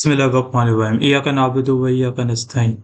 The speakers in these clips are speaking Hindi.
बिस्मिल्लाहिर्रहमानिर्रहीम इय्याका नअबुदु व इय्याका नस्तईन।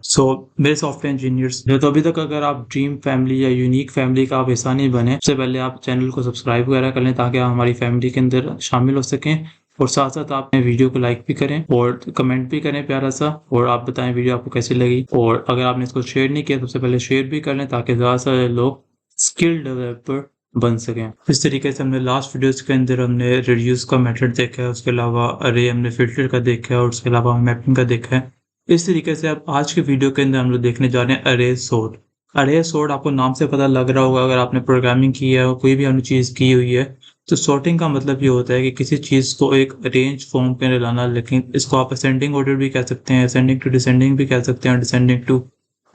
मेरे सॉफ्टवेयर इंजीनियर्स जो तो अभी तक अगर आप ड्रीम फैमिली या यूनिक फैमिली का आप हिस्सा नहीं बने, सबसे पहले आप चैनल को सब्सक्राइब वगैरह कर लें ताकि आप हमारी फैमिली के अंदर शामिल हो सकें। और साथ साथ आप वीडियो को लाइक भी करें और कमेंट भी करें प्यारा सा, और आप बताएं वीडियो आपको कैसी लगी। और अगर आपने इसको शेयर नहीं किया सबसे पहले शेयर भी कर लें ताकि ज़्यादा से ज़्यादा लोग स्किल डेवलपर बन सकें। इस तरीके से हमने लास्ट वीडियोस के अंदर हमने रिड्यूस का मेथड देखा है, उसके अलावा अरे हमने फिल्टर का देखा है और उसके अलावा मैपिंग का देखा है। इस तरीके से अब आज के वीडियो के अंदर हम लोग देखने जा रहे हैं अरे सॉर्ट। अरे सॉर्ट आपको नाम से पता लग रहा होगा, अगर आपने प्रोग्रामिंग की है और कोई भी हमने चीज़ की हुई है तो सॉर्टिंग का मतलब ये होता है कि किसी चीज़ को एक अरेंज फॉर्म के अंदर लाना। लेकिन इसको आप असेंडिंग ऑर्डर भी कह सकते हैं, असेंडिंग टू डिसेंडिंग भी कह सकते हैं, डिसेंडिंग टू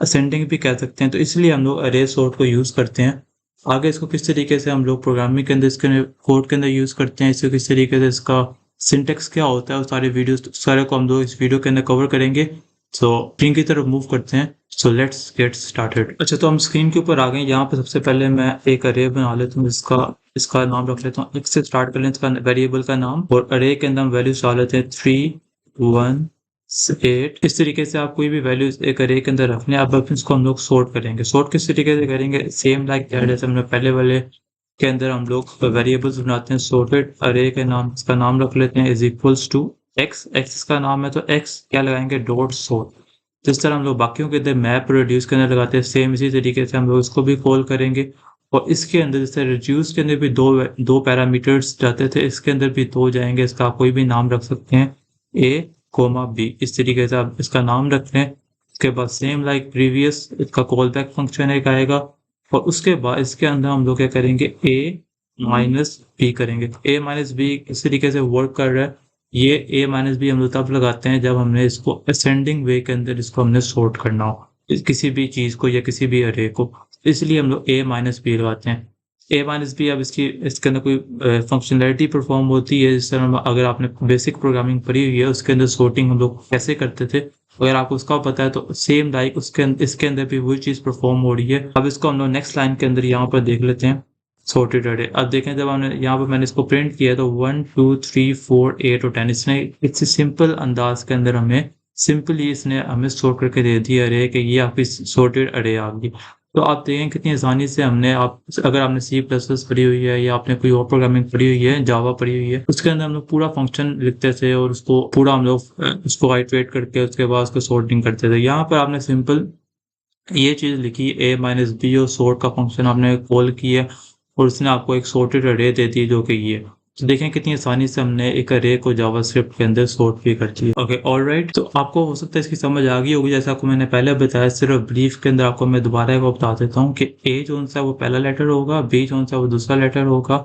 असेंडिंग भी कह सकते हैं। तो इसलिए हम लोग अरे सॉर्ट को यूज़ करते हैं। आगे इसको किस तरीके से हम लोग प्रोग्रामिंग के अंदर इसके कोड के अंदर यूज़ करते हैं, इसको किस तरीके से इसका सिंटेक्स क्या होता है, वो सारे वीडियोस सारे को हम लोग इस वीडियो के अंदर कवर करेंगे। स्क्रीन की तरफ मूव करते हैं। Let's get started. अच्छा, तो हम स्क्रीन के ऊपर आ गए। यहाँ पे सबसे पहले मैं एक अरे बना लेता हूँ, इसका नाम रख लेता हूँ एक्स से स्टार्ट कर लें इसका वेरिएबल का नाम, और अरे के अंदर हम वैल्यूज डाल लेते हैं 3, 1, 8। इस तरीके से आप कोई भी वैल्यूज एक अरे के अंदर रखने, अब इसको हम लोग सॉर्ट करेंगे। सॉर्ट किस तरीके से करेंगे, सेम लाइक जैसे हमने पहले वाले के अंदर हम लोग वेरिएबल्स बनाते हैं। सॉर्टेड अरे के नाम, इसका नाम रख लेते हैं is equals to X. X का नाम है तो एक्स क्या लगाएंगे, डॉट सॉर्ट। जिस तरह हम लोग बाकियों के अंदर मैप रिड्यूस के अंदर लगाते हैं, सेम इसी तरीके से हम लोग इसको भी कॉल करेंगे। और इसके अंदर जैसे रिड्यूस के अंदर भी दो पैरामीटर्स जाते थे, इसके अंदर भी दो जाएंगे। इसका आप कोई भी नाम रख सकते हैं, ए कोमा बी। इस तरीके से आप इसका नाम रख लें। उसके बाद सेम लाइक प्रीवियस इसका कॉल बैक फंक्शन एक आएगा, और उसके बाद इसके अंदर हम लोग क्या करेंगे, ए माइनस बी करेंगे। ए माइनस बी इस तरीके से वर्क कर रहा है। ये ए माइनस बी हम लोग तब लगाते हैं जब हमने इसको असेंडिंग वे के अंदर इसको हमने सॉर्ट करना हो, किसी भी चीज़ को या किसी भी अरे को, इसलिए हम लोग ए माइनस बी लगाते हैं। ए माइनस बी, अब इसके अंदर कोई फंक्शनैलिटी परफॉर्म होती है। जिस तरह अगर आपने बेसिक प्रोग्रामिंग पढ़ी हुई है, उसके अंदर सॉर्टिंग हम लोग कैसे करते थे, अगर आपको उसका पता है तो सेम लाइक इसके अंदर भी वही चीज़ परफॉर्म हो रही है। अब इसको हम लोग नेक्स्ट लाइन के अंदर यहाँ पर देख लेते हैं, सॉर्टेड अरे। अब देखें जब हमने यहाँ पर मैंने इसको प्रिंट किया तो 1, 2, 3, 4, 8 और 10 इसने इतने सिंपल अंदाज के अंदर सिंपली इसने हमें सॉर्ट करके दे दिया अरे कि ये आपकी सॉर्टेड अरे आ गई। तो आप देखें कितनी आसानी से अगर आपने सी प्लस प्लस पढ़ी हुई है या आपने कोई और प्रोग्रामिंग पढ़ी हुई है, जावा पढ़ी हुई है, उसके अंदर हम लोग पूरा फंक्शन लिखते थे और उसको पूरा हम लोग उसको आइटरेट करके उसके बाद उसको सॉर्टिंग करते थे। यहाँ पर आपने सिंपल ये चीज़ लिखी, ए माइनस बी, और सॉर्ट का फंक्शन आपने कॉल किया और उसने आपको एक सॉर्टेड अरे दे दी जो कि ये। तो देखें कितनी आसानी से हमने एक अरे को जावास्क्रिप्ट के अंदर सॉर्ट भी कर दिया। Okay, alright. तो आपको हो सकता है इसकी समझ आ गई होगी। जैसा आपको मैंने पहले बताया, सिर्फ ब्रीफ के अंदर आपको मैं दोबारा एक बता देता हूँ कि ए जो सा वो पहला लेटर होगा, बी जो सा वो दूसरा लेटर होगा,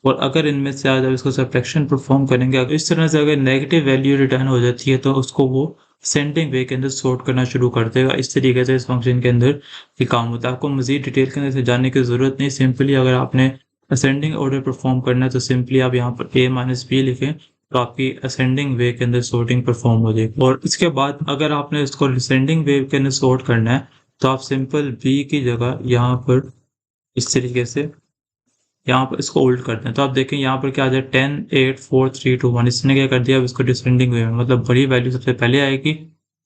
और अगर इनमें से जब इसको सब्ट्रैक्शन परफॉर्म करेंगे, अगर इस तरह से अगर नेगेटिव वैल्यू रिटर्न हो जाती है तो उसको वो सेंडिंग वे के अंदर सॉर्ट करना शुरू कर देगा। इस तरीके से इस फंक्शन के अंदर ये काम होता है। आपको मजीद डिटेल के अंदर से जानने की ज़रूरत नहीं। सिंपली अगर आपने असेंडिंग ऑर्डर परफॉर्म करना है तो सिंपली आप यहाँ पर ए माइनस बी लिखें तो आपकी असेंडिंग वे के अंदर सॉर्टिंग परफॉर्म हो जाएगी। और इसके बाद अगर आपने इसको डिसेंडिंग वे के अंदर सॉर्ट करना है तो आप सिंपल बी की जगह यहाँ पर इस तरीके से यहाँ पर इसको उल्ट करते हैं। तो आप देखें यहाँ पर क्या आ जाए, 10, 8, 4, 3, 2, 1। इसने क्या कर दिया, अब इसको डिसेंडिंग वे में, मतलब बड़ी वैल्यू सबसे पहले आएगी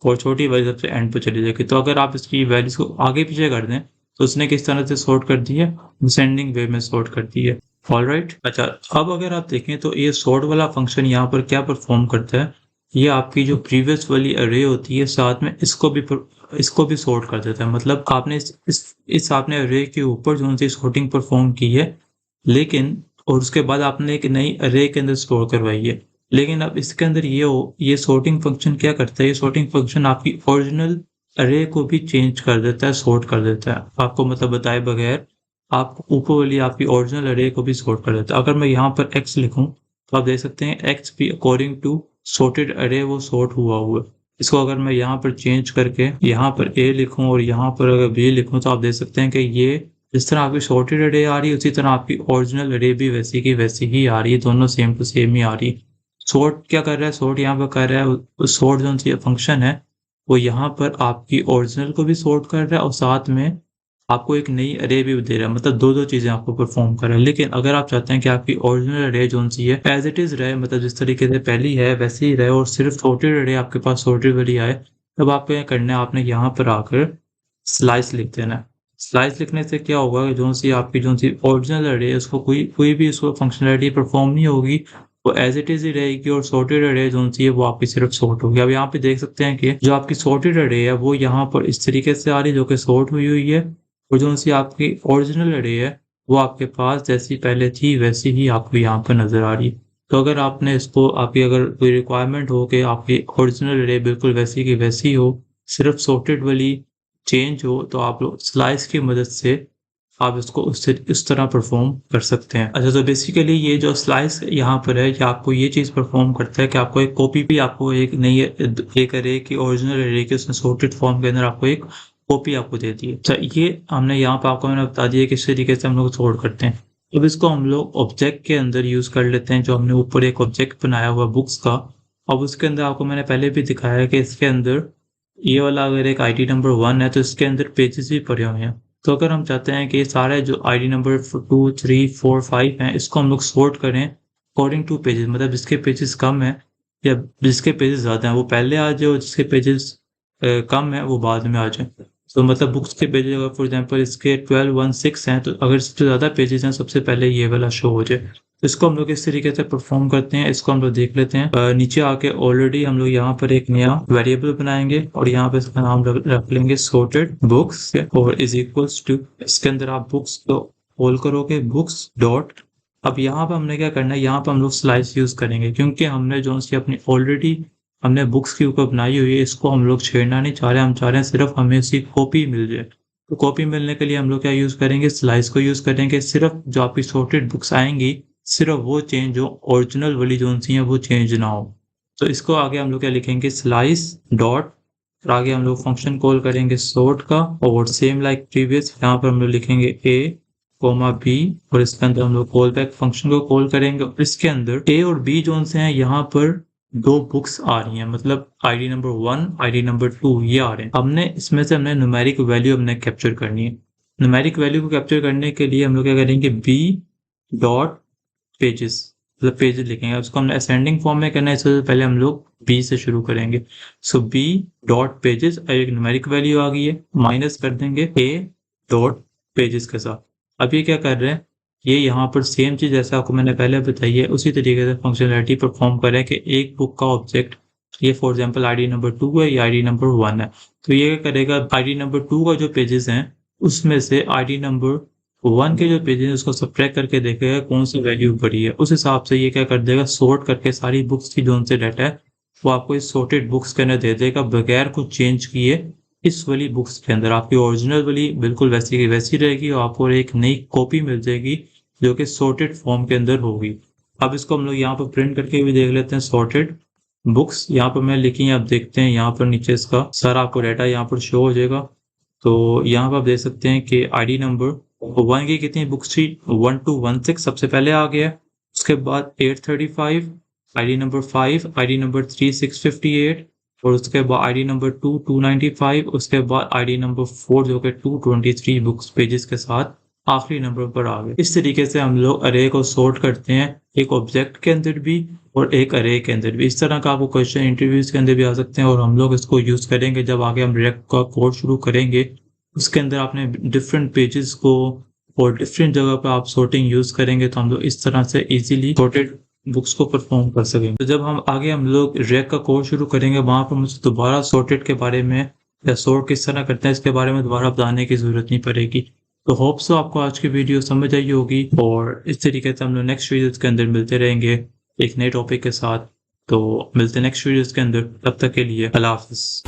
और छोटी वैल्यू सबसे एंड पे चली जाएगी। तो अगर आप इसकी वैल्यूज को आगे पीछे कर दें तो उसने किस तरह से सॉर्ट कर दी है, डिसेंडिंग वे में सॉर्ट कर दी है। ऑलराइट। अच्छा, अब अगर आप देखें तो ये सॉर्ट वाला फंक्शन यहाँ पर क्या परफॉर्म करता है, ये आपकी जो प्रीवियस वाली अरे होती है साथ में इसको भी सॉर्ट कर देता है। मतलब आपने इस आपने अरे के ऊपर जो सी सॉर्टिंग परफॉर्म की है, लेकिन और उसके बाद आपने एक नई अरे के अंदर स्टोर करवाई है। लेकिन अब इसके अंदर ये सॉर्टिंग फंक्शन क्या करता है, ये सॉर्टिंग फंक्शन आपकी ओरिजिनल अरे को भी चेंज कर देता है, सॉर्ट कर देता है। आपको मतलब बताए बगैर आप ऊपर वाली आपकी ओरिजिनल अरे को भी सॉर्ट कर देता है। अगर मैं यहाँ पर x लिखूं तो आप देख सकते हैं x भी अकॉर्डिंग टू सॉर्टेड अरे वो सॉर्ट हुआ है। इसको अगर मैं यहाँ पर चेंज करके यहाँ पर a लिखूं और यहाँ पर अगर b लिखूं तो आप देख सकते हैं कि ये जिस तरह आपकी सॉर्टेड अरे आ रही है उसी तरह आपकी ओरिजिनल अरे भी वैसी की वैसी ही आ रही है, दोनों सेम टू सेम ही आ रही है। सॉर्ट क्या कर रहा है, सॉर्ट यहाँ पर कर रहा है, सॉर्ट जो सी फंक्शन है वो यहाँ पर आपकी ओरिजिनल को भी सॉर्ट कर रहा है और साथ में आपको एक नई अरे भी दे रहा है, मतलब दो चीज़ें आपको परफॉर्म कर रहा है। लेकिन अगर आप चाहते हैं कि आपकी ओरिजिनल अरे जो सी है एज इट इज़ रहे, मतलब जिस तरीके से पहली है वैसे ही रहे और सिर्फ सॉर्टेड अरे आपके पास सॉर्टेड वाली आए, तब आपको क्या करना है, आपने यहाँ पर आकर स्लाइस लिख देना है। स्लाइस लिखने से क्या होगा कि आपकी ओरिजिनल अरे है उसको कोई भी उसको फंक्शनैलिटी परफॉर्म नहीं होगी, वो एज इट इज़ ही रहेगी और सॉर्टेड अरे सी है वो आपकी सिर्फ सॉर्ट होगी। अब यहाँ पे देख सकते हैं कि जो आपकी सॉर्टेड अरे है वो यहाँ पर इस तरीके से आ रही है जो कि सॉर्ट हुई हुई है, और आपकी ओरिजिनल अरे है वो आपके पास जैसी पहले थी वैसी ही आपको यहाँ पर नज़र आ रही है। तो अगर आपने इसको आपकी अगर कोई रिक्वायरमेंट हो कि आपकी ओरिजिनल अरे बिल्कुल वैसी की वैसी हो, सिर्फ सॉर्टेड वाली चेंज हो, तो आप लोग स्लाइस की मदद से आप इसको उससे इस तरह परफॉर्म कर सकते हैं। अच्छा, तो बेसिकली ये जो स्लाइस यहाँ पर है, ये आपको ये चीज़ परफॉर्म करता है कि आपको एक कॉपी भी आपको एक नई एक अरे की ओरिजिनल अरे की उसने सॉर्टेड फॉर्म के अंदर आपको एक कॉपी आपको देती है। अच्छा, ये हमने यहाँ पर आपको मैंने बता दिया किस तरीके से हम लोग सॉर्ट करते हैं। अब इसको हम लोग ऑब्जेक्ट के अंदर यूज़ कर लेते हैं, जो हमने ऊपर एक ऑब्जेक्ट बनाया हुआ बुक्स का। अब उसके अंदर आपको मैंने पहले भी दिखाया है कि इसके अंदर ये वाला अगर एक आईडी नंबर 1 है तो इसके अंदर पेजेस भी पड़े हुए हैं। तो अगर हम चाहते हैं कि ये सारे जो आईडी नंबर 2, 3, 4, 5 हैं इसको हम लोग सॉर्ट करें अकॉर्डिंग टू पेजेस, मतलब जिसके पेजेस कम है या जिसके पेजेस ज़्यादा हैं वो पहले आ जाए और जिसके पेजेस कम है वो बाद में आ जाए। तो मतलब बुक्स के पेजेस अगर फॉर एग्जांपल इसके 12, 1, 6 हैं, तो अगर सबसे ज़्यादा पेजेस हैं सबसे पहले ये वाला शो हो जाए। तो इसको हम लोग इस तरीके से परफॉर्म करते हैं, इसको हम लोग देख लेते हैं। नीचे आके ऑलरेडी हम लोग यहाँ पर एक नया वेरिएबल बनाएंगे और यहाँ पे इसका नाम रख लेंगे सॉर्टेड बुक्स और इज इक्वल्स टू, इसके अंदर आप बुक्स को कॉल करोगे बुक्स डॉट। अब यहाँ पर हमने क्या करना है, यहाँ पर हम लोग स्लाइस यूज करेंगे क्योंकि हमने जो सी अपनी ऑलरेडी हमने बुक्स के ऊपर बनाई हुई है, इसको हम लोग छेड़ना नहीं चाह रहे, हम चाह रहे हैं सिर्फ हमें उसकी कॉपी मिल जाए। तो कॉपी मिलने के लिए हम लोग क्या यूज करेंगे, स्लाइस को यूज करेंगे। सिर्फ जो आपकी सॉर्टेड बुक्स आएंगी सिर्फ वो चेंज हो, ओरिजिनल वाली जो सी है वो चेंज ना हो। तो इसको आगे हम लोग क्या लिखेंगे, स्लाइस डॉट, और आगे हम लोग फंक्शन कॉल करेंगे सॉर्ट का, और सेम लाइक प्रीवियस यहाँ पर हम लोग लिखेंगे ए कोमा बी, और इसके अंदर हम लोग कॉल बैक फंक्शन को कॉल करेंगे। और इसके अंदर ए और बी जो से हैं यहाँ पर दो बुक्स आ रही हैं, मतलब आईडी नंबर 1, आईडी नंबर 2 ये आ रहे हैं। हमने इसमें से हमने न्यूमेरिक वैल्यू हमने कैप्चर करनी है। न्यूमेरिक वैल्यू को कैप्चर करने के लिए हम लोग क्या करेंगे, बी डॉट पेजेस, मतलब पेजेस लिखेंगे। उसको हमने असेंडिंग फॉर्म में करना है, इससे पहले हम लोग बी से शुरू करेंगे। सो बी डॉट पेजेस, एक न्यूमेरिक वैल्यू आ गई है, माइनस कर देंगे ए डॉट पेजेस के साथ। अब ये क्या कर रहे हैं, ये यहाँ पर सेम चीज़ जैसा आपको मैंने पहले बताई है उसी तरीके से फंक्शनलिटी परफॉर्म करें कि एक बुक का ऑब्जेक्ट, ये फॉर एग्जांपल आईडी नंबर 2 है या आईडी नंबर 1 है, तो ये क्या करेगा, आईडी नंबर 2 का जो पेजेस हैं उसमें से आईडी नंबर 1 के जो पेजेस हैं उसको सब्ट्रैक्ट करके देखेगा कौन सी वैल्यू बड़ी है, उस हिसाब से ये क्या कर देगा, सॉर्ट करके सारी बुक्स की जो उनसे डाटा है वो आपको इस सॉर्टेड बुक्स के अंदर दे देगा बगैर कुछ चेंज किए। इस वाली बुक्स के अंदर आपकी ओरिजिनल वाली बिल्कुल वैसी की वैसी रहेगी और आपको एक नई कॉपी मिल जाएगी जो कि सॉर्टेड फॉर्म के अंदर होगी। अब इसको हम लोग यहाँ पर प्रिंट करके भी देख लेते हैं, सॉर्टेड बुक्स यहाँ पर मैं लिखी है, आप देखते हैं यहाँ पर नीचे इसका सारा आपको डाटा यहाँ पर शो हो जाएगा। तो यहाँ पर आप देख सकते हैं कि आईडी नंबर 1 की कितनी बुक्स थी, 1 to 16 सबसे पहले आ गया, उसके बाद 835, आईडी नंबर 5, आईडी नंबर 3, 658, और उसके बाद आईडी नंबर 2, 295, उसके बाद आईडी नंबर 4 जो कि 223 बुक्स पेजेस के साथ आखिरी नंबर पर आ गए। इस तरीके से हम लोग अरे को सॉर्ट करते हैं, एक ऑब्जेक्ट के अंदर भी और एक अरे के अंदर भी। इस तरह का आपको क्वेश्चन इंटरव्यूज के अंदर भी आ सकते हैं और हम लोग इसको यूज करेंगे जब आगे हम रिएक्ट का कोर्स शुरू करेंगे। उसके अंदर आपने डिफरेंट पेजेस को और डिफरेंट जगह पर आप सॉर्टिंग यूज करेंगे तो हम लोग इस तरह से इजीली सॉर्टेड बुक्स को परफॉर्म कर सकेंगे। तो जब हम लोग रिएक्ट का कोर्स शुरू करेंगे वहां पर मुझे दोबारा सॉर्टेड के बारे में या सॉर्ट किस तरह करते हैं इसके बारे में दोबारा बताने की जरूरत नहीं पड़ेगी। तो होप सो आपको आज की वीडियो समझ आई होगी और इस तरीके से हम लोग नेक्स्ट वीडियोस के अंदर मिलते रहेंगे एक नए टॉपिक के साथ। तो मिलते हैं नेक्स्ट वीडियोस के अंदर, तब तक के लिए अल्लाह हाफिज।